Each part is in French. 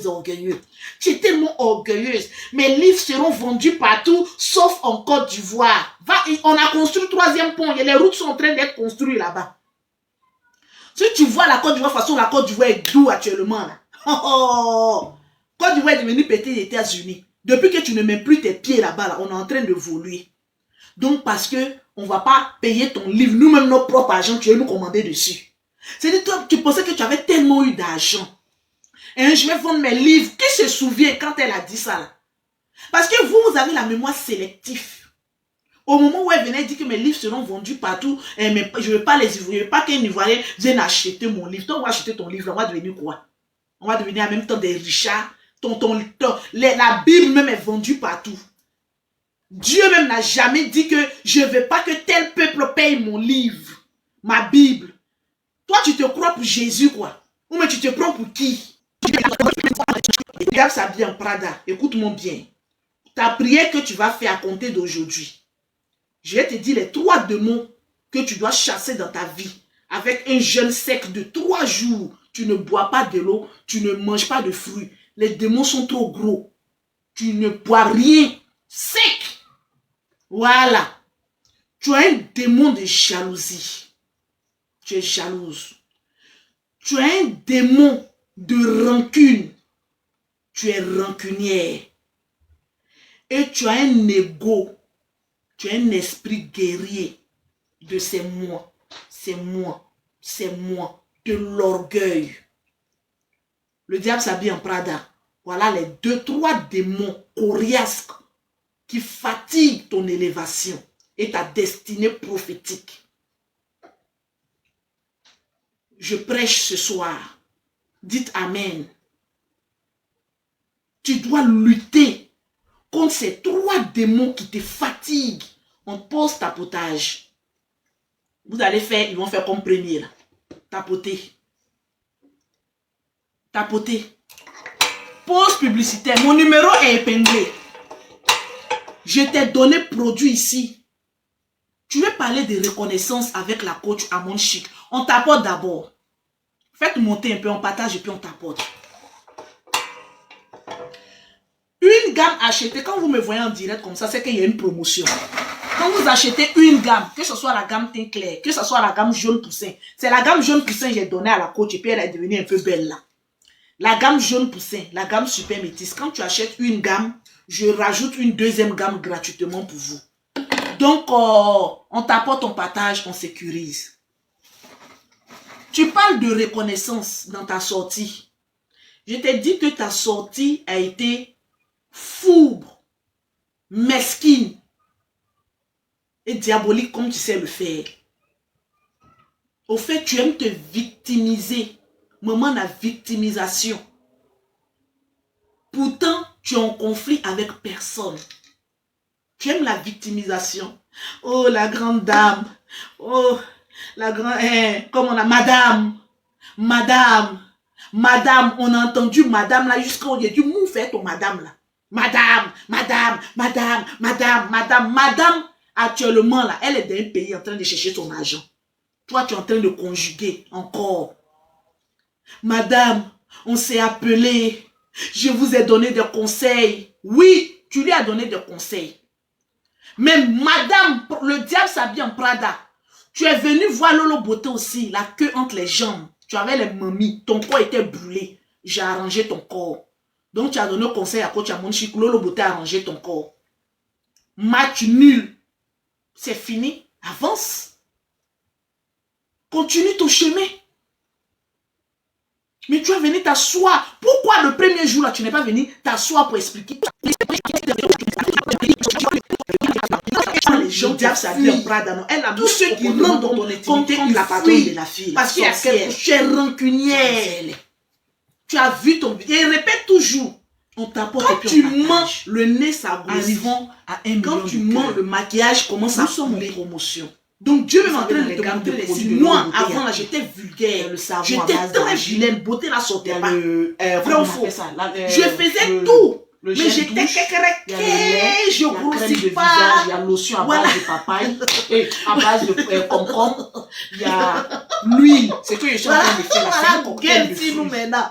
aux orgueilleux. Tu es tellement orgueilleuse. Mes livres seront vendus partout, sauf en Côte d'Ivoire. On a construit le 3e pont et les routes sont en train d'être construites là-bas. Si tu vois la Côte d'Ivoire, de toute façon, la Côte d'Ivoire est d'où actuellement là? Côte d'Ivoire est devenue petite des États-Unis. Depuis que tu ne mets plus tes pieds là-bas, là, on est en train de voler. Donc, parce que on ne va pas payer ton livre, nous-mêmes, nos propres agents, tu vas nous commander dessus. C'est-à-dire, toi, tu pensais que tu avais tellement eu d'argent. Et je vais vendre mes livres. Qui se souvient quand elle a dit ça là? Parce que vous avez la mémoire sélective. Au moment où elle venait dire que mes livres seront vendus partout, mais je ne veux pas qu'un Ivoirien vienne acheter mon livre. Toi, on va acheter ton livre, on va devenir quoi? On va devenir en même temps des richards. La Bible même est vendue partout. Dieu même n'a jamais dit que je ne veux pas que tel peuple paye mon livre, ma Bible. Toi, tu te crois pour Jésus, quoi? Ou mais tu te prends pour qui? Regarde ça bien, Prada. Écoute-moi bien. Ta prière que tu vas faire à compter d'aujourd'hui, je vais te dire les 3 démons que tu dois chasser dans ta vie. Avec un jeûne sec de 3 jours. Tu ne bois pas de l'eau, tu ne manges pas de fruits. Les démons sont trop gros. Tu ne bois rien sec. Voilà. Tu as un démon de jalousie. Tu es jalouse. Tu as un démon de rancune. Tu es rancunière. Et tu as un ego. Tu as un esprit guerrier de c'est moi, c'est moi, c'est moi, de l'orgueil. Le diable s'habille en Prada. Voilà les 2-3 démons coriaces qui fatiguent ton élévation et ta destinée prophétique. Je prêche ce soir. Dites Amen. Tu dois lutter contre ces 3 démons qui te fatiguent en post-tapotage. Vous allez faire, ils vont faire comme premier là. Tapoter. Tapoter. Pause publicitaire. Mon numéro est épinglé. Je t'ai donné produit ici. Tu veux parler de reconnaissance avec la coach Amon Chic. On tapote d'abord. Faites monter un peu, on partage et puis on tapote. Une gamme achetée, quand vous me voyez en direct comme ça, c'est qu'il y a une promotion. Quand vous achetez une gamme, que ce soit la gamme teint clair, que ce soit la gamme jaune poussin, c'est la gamme jaune poussin que j'ai donnée à la coach et puis elle est devenue un peu belle là. La gamme jaune poussin, la gamme super métisse, quand tu achètes une gamme, je rajoute une 2e gamme gratuitement pour vous. Donc, on t'apporte, on partage, on sécurise. Tu parles de reconnaissance dans ta sortie. Je t'ai dit que ta sortie a été fourbe, mesquine et diabolique comme tu sais le faire. Au fait, tu aimes te victimiser. Moment de la victimisation. Pourtant, tu es en conflit avec personne. Tu aimes la victimisation. Oh, la grande dame. Oh, la grande... comme on a... Madame. Madame. Madame. On a entendu madame là jusqu'à on a dit, mou, fais ton madame là. Madame. Madame. Madame. Madame. Madame. Madame. Actuellement là, elle est dans un pays en train de chercher son argent. Toi, tu es en train de conjuguer encore. Madame, on s'est appelé. Je vous ai donné des conseils. Oui, tu lui as donné des conseils. Mais madame, le diable s'habille en Prada. Tu es venu voir Lolo Beauté aussi, la queue entre les jambes. Tu avais les mamies, ton corps était brûlé. J'ai arrangé ton corps. Donc tu as donné conseil à coach Amon Chic, Lolo Beauté a arrangé ton corps. Match nul. C'est fini. Avance. Continue ton chemin. Mais tu es venu t'asseoir. Pourquoi le premier jour là, tu n'es pas venu t'asseoir pour expliquer? Les gens diable s'habille en Prada. Elle a tous ceux qui rentrent dans ton intimité, la patronne de la fille. Parce qu'il y a quelque chose, tu es rancunière. Tu as vu ton... Et répète toujours. On t'apporte. Quand tu mens, le nez s'agrossit. Quand tu mens, le maquillage commence à couler. Promotion. Donc Dieu est en train de te montrer les signes. Moi, avant là, j'étais vulgaire. J'étais très vilaine. Beauté là sortait pas. Vrai ou faux? Je faisais tout. Mais j'étais je grossis pas. Il y a lotion à base de papaye et à base de concombre. Il y a l'huile. C'est que je suis en train de faire la scène. Maintenant.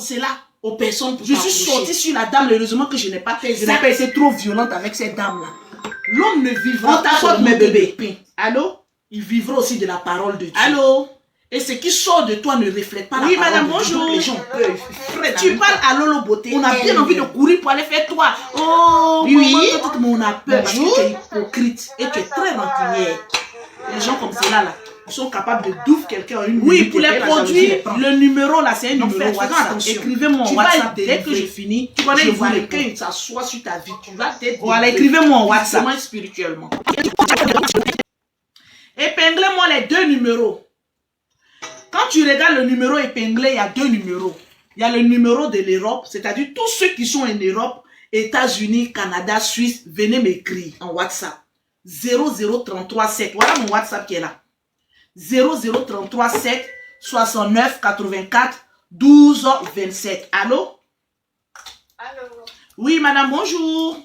cela. aux personnes pour Je suis t'approcher. sortie sur la dame, heureusement que je n'ai pas été trop violente avec cette dame-là. L'homme ne vivra On pas t'apporte seulement mes de bébés. pain. Allô? Il vivra aussi de la parole de Dieu. Allô? Et ce qui sort de toi ne reflète pas Oui, la parole madame, de Dieu. bonjour. Donc les gens peuvent. Tu parles à Lolo Beauté. On a bien Elle- envie de courir pour aller faire toi. Oh, Oui. maman, mais on a peur parce Bonjour. que tu es hypocrite et tu es très rancunière. Les gens comme cela, là, ils sont capables de douvre quelqu'un en une Oui, minute pour et les puis la jalousie produits, les prend. Le numéro là, c'est un Donc, numéro faisons WhatsApp. attention. Écrivez-moi en Tu vas WhatsApp être dès que délivré. je finis. Tu connais, je vous quelqu'un réponds. s'assoit sur ta vie, tu vas t'être Voilà, délivré. écrivez-moi en WhatsApp. Physiquement et spirituellement. Épinglez-moi les 2 numéros. Quand tu regardes le numéro épinglé, il y a 2 numéros. Il y a le numéro de l'Europe, c'est-à-dire tous ceux qui sont en Europe, États-Unis, Canada, Suisse, venez m'écrire en WhatsApp. 00337. Voilà mon WhatsApp qui est là. 00337 69 84 12 27. Allô? Allô? Oui, madame, bonjour.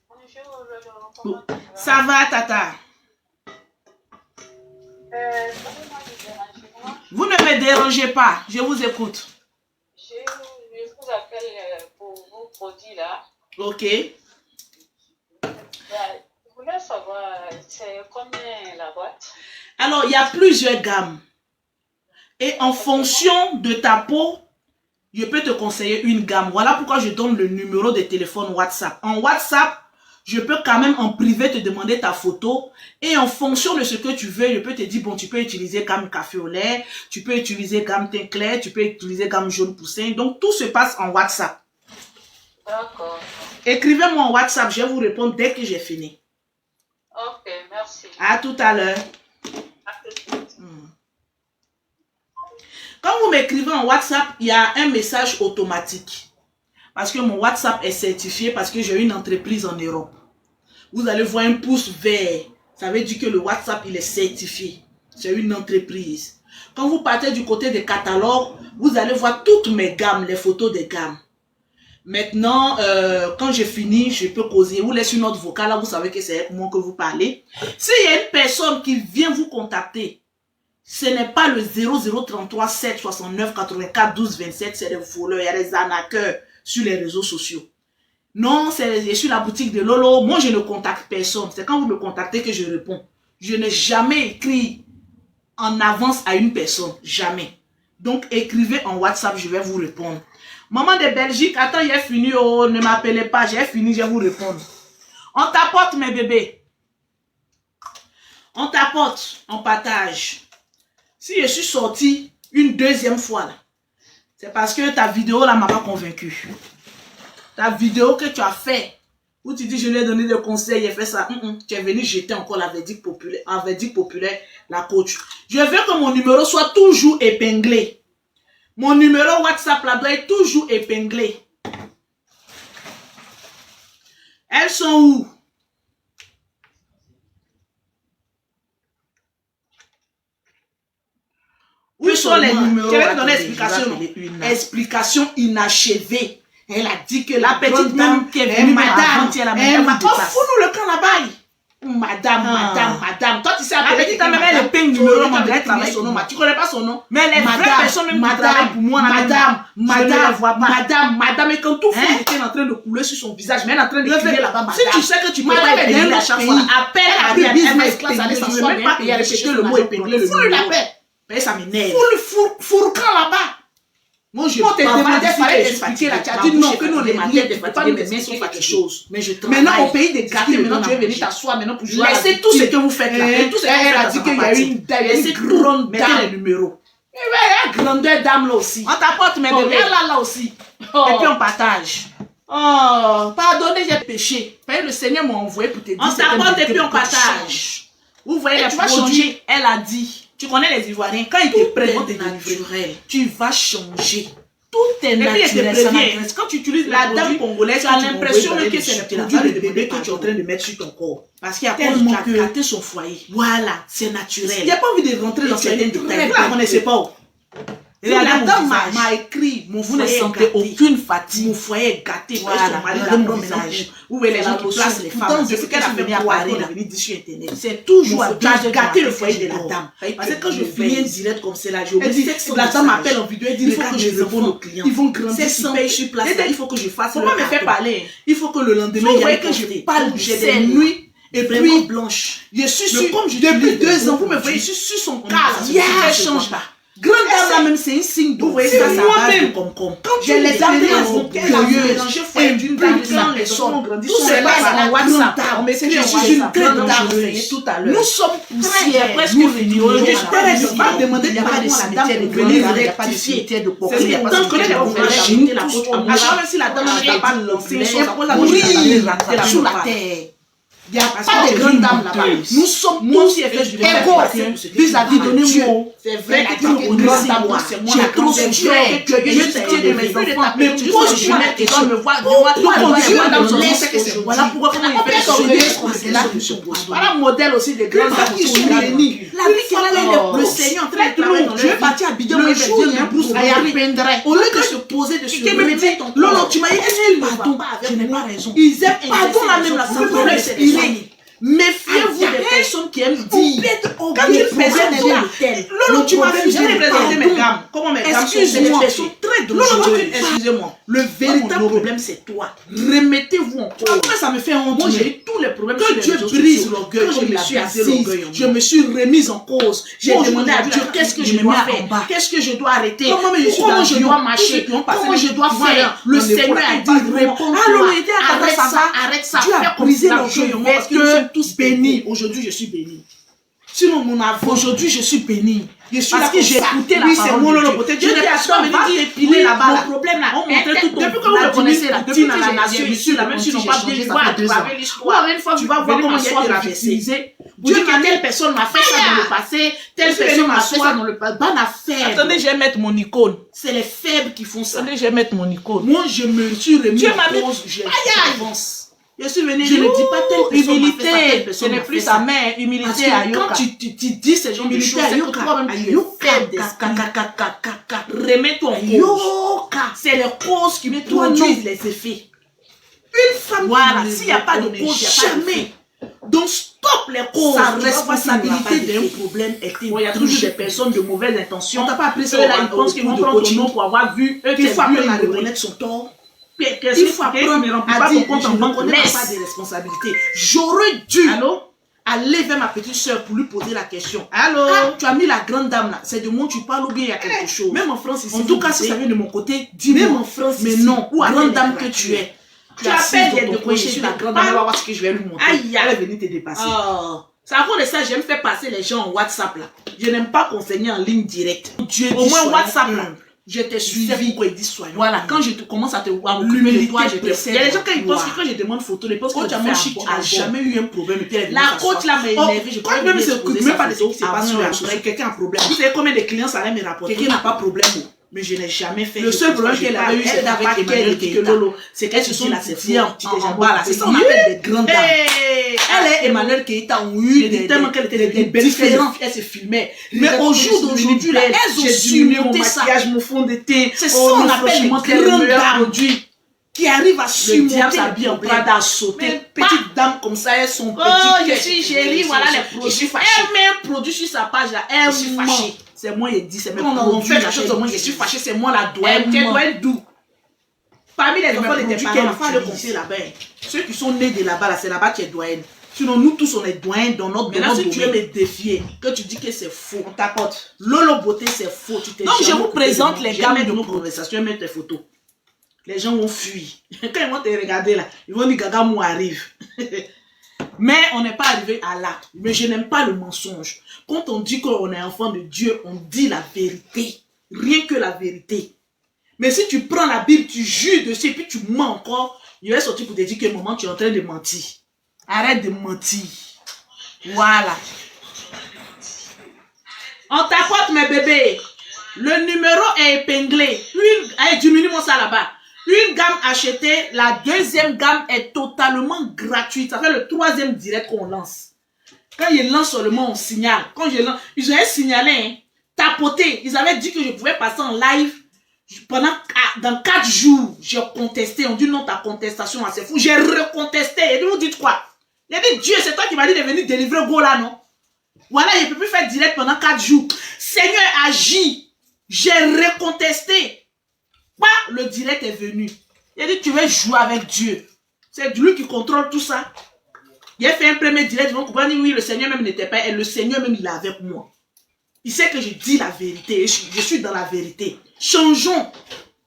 Bonjour, comment tu vas? Ça va, tata? Pardonnez-moi de déranger. Vous ne me dérangez pas, je vous écoute. Je vous appelle pour vos produits là. Ok. Je voulais savoir, c'est combien la boîte? Alors, il y a plusieurs gammes. Et en fonction de ta peau, je peux te conseiller une gamme. Voilà pourquoi je donne le numéro de téléphone WhatsApp. En WhatsApp, je peux quand même en privé te demander ta photo. Et en fonction de ce que tu veux, je peux te dire, bon, tu peux utiliser gamme café au lait, tu peux utiliser gamme teint clair, tu peux utiliser gamme jaune poussin. Donc, tout se passe en WhatsApp. D'accord. Écrivez-moi en WhatsApp, je vais vous répondre dès que j'ai fini. Ok, merci. À tout à l'heure. À tout de suite. Quand vous m'écrivez en WhatsApp, il y a un message automatique. Parce que mon WhatsApp est certifié parce que j'ai une entreprise en Europe. Vous allez voir un pouce vert. Ça veut dire que le WhatsApp, il est certifié. C'est une entreprise. Quand vous partez du côté des catalogues, vous allez voir toutes mes gammes, les photos des gammes. Maintenant, quand j'ai fini, je peux causer. Vous laissez une note vocale, là, vous savez que c'est avec moi que vous parlez. S'il y a une personne qui vient vous contacter, ce n'est pas le 0033 7 69 84 12 27, c'est des voleurs, il y a des arnaqueurs sur les réseaux sociaux. Non, c'est sur la boutique de Lolo. Moi, je ne contacte personne. C'est quand vous me contactez que je réponds. Je n'ai jamais écrit en avance à une personne. Jamais. Donc, écrivez en WhatsApp, je vais vous répondre. Maman de Belgique, attends, j'ai fini. Oh, ne m'appelez pas, j'ai fini, je vais vous répondre. On t'apporte, mes bébés. On t'apporte, on partage. Si je suis sortie une deuxième fois, là, c'est parce que ta vidéo là m'a pas convaincu. Ta vidéo que tu as fait, où tu dis je lui ai donné des conseils, il a fait ça. Tu es venu jeter encore la verdict populaire, la coach. Je veux que mon numéro soit toujours épinglé. Mon numéro WhatsApp là doit être toujours épinglé. Elles sont où? Où sont les numéros? Je vais te donner explication inachevée. Elle a dit que la petite même qui est venue madame, fous-nous le camp là-bas. Madame. Toi, tu sais, la petite même, elle est peine numéro, tu connais pas son nom. Mais les vraies personnes même qui travaillent pour moi, madame, et quand tout fou était en train de couler sur son visage, mais elle est en train de crier là-bas, madame. Si tu sais que tu peux pas épeigler à chaque fois, appelle à business class, allez s'asseoir, je ne vais même pas payer le mot épingler, fous le numéro. Mais ça m'énerve. Fourcan là-bas. Moi, je te demandais, fallait t'expliquer là. Tu as dit non, que nous, les matins, des pas mes mains sont quelque chose. Mais je travaille. Maintenant, au pays des gâtés, maintenant, tu veux venir t'asseoir maintenant pour jouer. Laissez tout ce que vous faites là. Tout ce que elle a dit qu'il y a une grande dame. Mettez les numéros. Il y a une grandeur dame là aussi. On t'apporte mes bébés. Là aussi. Et puis on partage. Oh, pardonnez, j'ai péché. Le Seigneur m'a envoyé pour te dire. On t'apporte et puis on partage. Vous voyez, tu vas changer. Elle a dit. Tu connais les Ivoiriens, quand ils te prennent, on te naturel. Tu vas changer. Tout est naturel. Quand tu utilises la dame congolaise, tu as l'impression que c'est le produit de bébé que tu es en train de mettre sur ton corps. Parce qu'il y a tellement que gâté son foyer. Voilà, c'est naturel. Il n'y a pas envie de rentrer dans certains détails. Vous ne la connaissez pas. La dame m'a écrit, vous ne sentez aucune fatigue. Mon foyer est gâté. Voilà, mon visage. Où est les gens qui placent les femmes? C'est ce qu'elle a venu à Paris, elle a venu dire sur Internet. C'est toujours gâter le foyer de la dame. Parce que quand je finis un direct comme cela, je vous dis, la dame m'appelle en vidéo et dit, il faut que je réponde aux clients. Ils vont grandir, si je suis place, il faut que je fasse. Faut pas me faire parler. Il faut que le lendemain, il y ait que je parle. J'ai des nuits. Et puis, blanche. Je suis sur, depuis 2 ans, vous me voyez, je suis sur son cas. Elle change pas. Grande dame là même, c'est un signe de vous. C'est moi-même. Quand j'ai les dames mélangé foyer d'une dame sans les sommes. Tout se passe en WhatsApp. Je suis une grande dame. Tout à l'heure. Nous sommes poussières. Presque finis. Je ne pas demander de pardon à la dame de venir rectifier. C'est le temps que tu vas jeter la faute à moi. Même si la dame n'a pas lancé une chose, sous la terre. Il n'y a pas de grandes dames là-bas. Nous sommes tous égaux vis-à-vis de Dieu. C'est vrai que tu es une grande dame, c'est moi la grande dame. Je de mes enfants, mais pourquoi je mets et je me vois, voilà pourquoi voilà modèle aussi de grandes dames qui sont bénies. La vie qu'elle a, le Seigneur en train de travailler dans Dieu est parti à Bidon, le jour il y a un brousse au lieu de se poser, de se remettre ton corps. Non, tu m'as dit, pardon, je n'ai pas raison. Ils aiment pardon là même la santé. Méfiez-vous des personnes qui aiment dire. Quand une personne est là, Lolo, tu m'as refusé de présenter mes gammes. Comment mes gammes sont des personnes très dangereuses. Excusez-moi. Le véritable problème, c'est toi. Remettez-vous en cause. Après, ça me fait honte. Moi, j'ai eu tous les problèmes. Quand Dieu brise l'orgueil, je me suis assise, je me suis remise en cause. J'ai demandé à Dieu qu'est-ce que je dois faire, qu'est-ce que je dois arrêter, comment je dois marcher, comment je dois faire. Le Seigneur a dit, réponds-toi. Arrête ça. Dieu a brisé l'orgueil en moi parce que nous sommes tous bénis. Aujourd'hui, je suis béni. Sinon, mon avou, aujourd'hui, je suis béni. Je suis parce que j'ai écouté la parole de Dieu. Dieu n'ai pas toi venir épiler là-bas. Mon problème là, on montrait tout ton depuis que vous me connaissez là, depuis que la nation ici, là, même si n'ont pas bien l'histoire, tu vas voir comment il y a été rabaissé. Dieu que telle personne m'a fait ça dans le passé, telle personne m'a fait ça dans le passé. Bonne affaire. Attendez, je vais mettre mon icône. C'est les faibles qui font ça. Attendez, je vais mettre mon icône. Moi, je me suis remis en cause. J'avance. Je suis venu, je ne dis pas telle personne humilité, ce n'est plus sa mère, humilité à Yoka. Quand tu dis ces gens de choses, c'est que toi-même tu es faible d'esprit. Remets-toi en cause. C'est les causes qui produisent les effets. Une femme, voilà, s'il n'y a pas de cause, il n'y a pas d'effet. Donc stop les causes. Sa responsabilité d'un problème est il y a toujours des personnes de mauvaises intentions. On t'a pas appris ça. Ils pensent qu'ils vont prendre ton nom pour avoir vu. Il faut apprendre à reconnaître son tort. Il faut apprendre à dire je ne connais pas de responsabilité. J'aurais dû aller vers ma petite soeur pour lui poser la question. Allô? Tu as mis la grande dame là. C'est de moi tu parles ou bien il y a quelque chose. Même en France ici. En tout cas, si ça vient de mon côté, dis-moi. Même en France mais non, grande dame que tu es. Tu appelles les deux sur la grande dame. On va voir ce que je vais lui montrer. Elle est venue te dépasser. C'est à cause de ça, j'aime faire passer les gens en WhatsApp là. Je n'aime pas conseiller en ligne directe. Au moins WhatsApp là. Je t'ai suivi. Pourquoi ils disent soyons. Voilà, quand je commence à te m'occuper de toi, je te sais. Il y a des gens quand ils pensent que quand je demande photo, ils pensent que tu as jamais eu un problème. La coach là m'a énervé. Je crois même que c'est même pas de ce qui s'est passé après. Quelqu'un a un problème. Vous savez combien de clients ça allait me rapporter? Quelqu'un n'a pas de problème. Mais je n'ai jamais fait. Le seul problème qu'elle avait eu, c'est avec Emmanuel Keita. C'est qu'elle se sont là, c'est en bas là. C'est ça, on appelle des grandes dames. Elle et Emmanuel Keita ont eu des tellement qu'elle était des belles différentes. Elle se filmait. Mais au jour d'aujourd'hui, elles ont surmonté ça. Mon fond de teint. C'est ça qu'on appelle les grandes dames qui arrivent à surmonter sa vie en Prada à sauter. Petites dames comme ça, elles sont petites. Oh, je suis chérie, voilà les produits. Elle met un produit sur sa page là. Elle suis fâchée. C'est moi qui dis, c'est même on fait quelque chose de moi, je suis fâchée, c'est moi la doyenne. Quelle doyenne d'où? Parmi les enfants de tes parents, il faut le conseiller là-bas. Ceux qui sont nés de là-bas, c'est là-bas qui est doyenne. Sinon, nous tous, on est doyenne dans notre domaine. Maintenant, si tu veux me défier, que tu dis que c'est faux, on t'apporte. Lolo Beauté, c'est faux. Donc, je vous présente les gammes de nos conversations, mettre tes photos. Les gens vont fuir. Quand ils vont te regarder là, ils vont dire Gaga Mou arrive. Mais on n'est pas arrivé à là. Mais je n'aime pas le mensonge. Quand on dit qu'on est enfant de Dieu, on dit la vérité. Rien que la vérité. Mais si tu prends la Bible, tu jures dessus et puis tu mens encore, il va sortir pour te dire que maman, tu es en train de mentir. Arrête de mentir. Voilà. On t'apporte mes bébés. Le numéro est épinglé. Allez, diminue-moi ça là-bas. Une gamme achetée, la deuxième gamme est totalement gratuite. Ça fait le troisième direct qu'on lance. Quand ils lancent seulement, on signale. Quand je lance, ils avaient signalé, hein, tapoté. Ils avaient dit que je pouvais passer en live dans 4 jours. J'ai contesté. On dit non, ta contestation, c'est fou. J'ai recontesté. Et vous dites quoi? Il a dit, Dieu, c'est toi qui m'as dit de venir délivrer Gola, non? Voilà, je ne peux plus faire direct pendant 4 jours. Seigneur, agis. J'ai recontesté. Le direct est venu. Il a dit, tu veux jouer avec Dieu. C'est lui qui contrôle tout ça. Il a fait un premier direct, ils vont comprendre, oui, le Seigneur même n'était pas, et le Seigneur même, il est avec moi. Il sait que je dis la vérité, je suis dans la vérité. Changeons.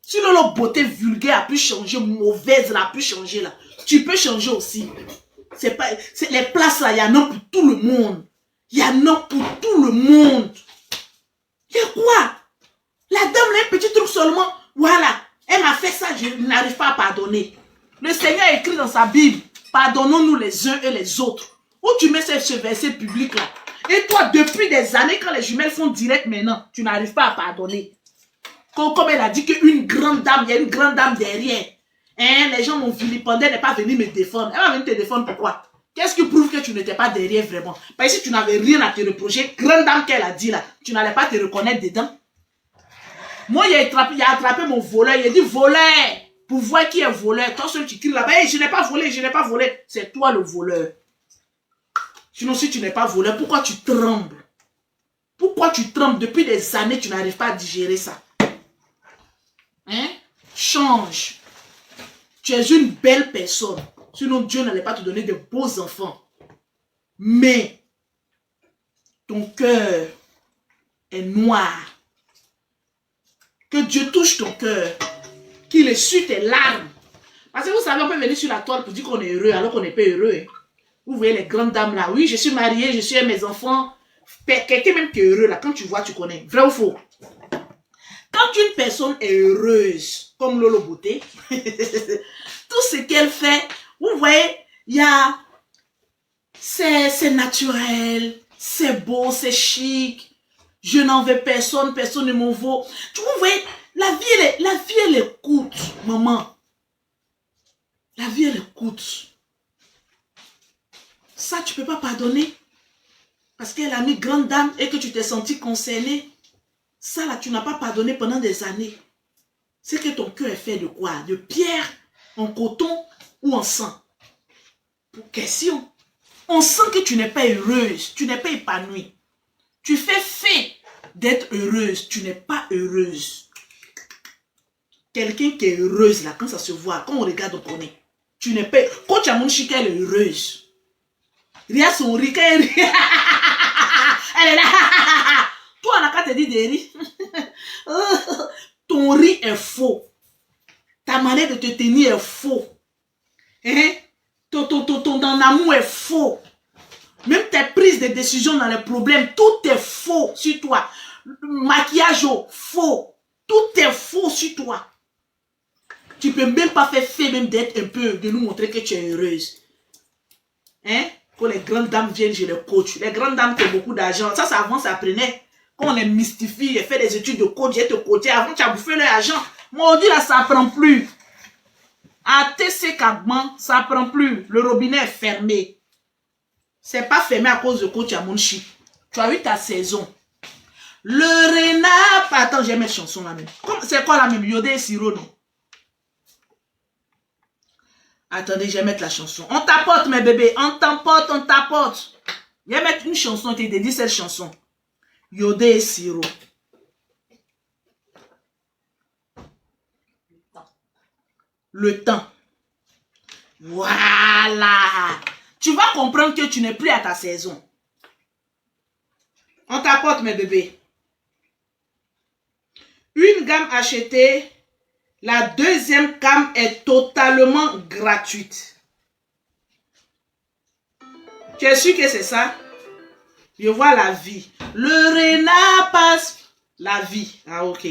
Si notre beauté vulgaire a pu changer, mauvaise là, a pu changer là, tu peux changer aussi. C'est pas, les places là, il y en a pour tout le monde. Il y en a pour tout le monde. Il y a quoi? La dame là, un petit truc seulement. Voilà, elle m'a fait ça, je n'arrive pas à pardonner. Le Seigneur a écrit dans sa Bible, Pardonnons-nous les uns et les autres. Où tu mets ce verset public là? Et toi, depuis des années, quand les jumelles font direct maintenant, tu n'arrives pas à pardonner. Comme elle a dit qu'une grande dame, il y a une grande dame derrière. Hein, les gens m'ont vilipendé, elle n'est pas venue me défendre. Elle va venir te défendre pourquoi? Qu'est-ce qui prouve que tu n'étais pas derrière vraiment? Parce que si tu n'avais rien à te reprocher, grande dame qu'elle a dit là, tu n'allais pas te reconnaître dedans. Moi, il a attrapé mon voleur, il a dit voleur. Pour voir qui est voleur. Toi seul tu cries là-bas, hey, je n'ai pas volé, je n'ai pas volé. C'est toi le voleur. Sinon, si tu n'es pas voleur, pourquoi tu trembles? Pourquoi tu trembles? Depuis des années, tu n'arrives pas à digérer ça. Hein? Change. Tu es une belle personne. Sinon, Dieu n'allait pas te donner de beaux enfants. Mais, ton cœur est noir. Que Dieu touche ton cœur. Qu'il essuie tes larmes. Parce que vous savez, on peut venir sur la toile pour dire qu'on est heureux alors qu'on n'est pas heureux. Hein? Vous voyez les grandes dames là. Oui, je suis mariée, je suis avec mes enfants. Quelqu'un même qui est heureux là, quand tu vois, tu connais. Vrai ou faux? Quand une personne est heureuse, comme Lolo Beauté, tout ce qu'elle fait, vous voyez, il y a... C'est naturel, c'est beau, c'est chic. Je n'en veux personne, personne ne m'en vaut. Vous voyez, la vie, elle est courte, maman. La vie, elle est courte. Ça, tu ne peux pas pardonner. Parce qu'elle a mis grande dame et que tu t'es senti concerné. Ça, là, tu n'as pas pardonné pendant des années. C'est que ton cœur est fait de quoi? De pierre, en coton ou en sang? Pour question. On sent que tu n'es pas heureuse, tu n'es pas épanouie. Tu fais fait d'être heureuse, tu n'es pas heureuse. Quelqu'un qui est heureuse, là, quand ça se voit, quand on regarde, on connaît. Tu n'es pas... Quand tu as mon chic, elle est heureuse. Ria son riz, elle est là. Toi, on n'a qu'à te dire des riz. Ton riz est faux. Ta manière de te tenir est faux. Hein? Ton amour est faux. Même tes prises de décision dans les problèmes, tout est faux sur toi. Maquillage, faux. Tout est faux sur toi. Tu ne peux même pas faire fait même d'être un peu, de nous montrer que tu es heureuse. Hein? Quand les grandes dames viennent, je les coach. Les grandes dames qui ont beaucoup d'argent, ça avant, ça apprenait. Quand on les mystifie, et fait des études de coach, j'ai te coaché. Avant, tu as bouffé leur argent. Moi, on dit là, ça n'apprend plus. À TC Kagman, ça n'apprend plus. Le robinet est fermé. C'est pas fermé à cause de coach à mon chip. Tu as eu ta saison. Le renard... Attends, j'ai mes chansons là même. C'est quoi la même? Yodé et Siro, non? Attendez, je vais mettre la chanson. On tapote, mes bébés. On tapote, on tapote. Je vais mettre une chanson qui dédie cette chanson. Yodé et Siro. Le temps. Voilà. Tu vas comprendre que tu n'es plus à ta saison. On tapote, mes bébés. Une gamme achetée. La deuxième gamme est totalement gratuite. Tu es sûr que c'est ça? Je vois la vie. Le renard passe la vie. Ah, ok.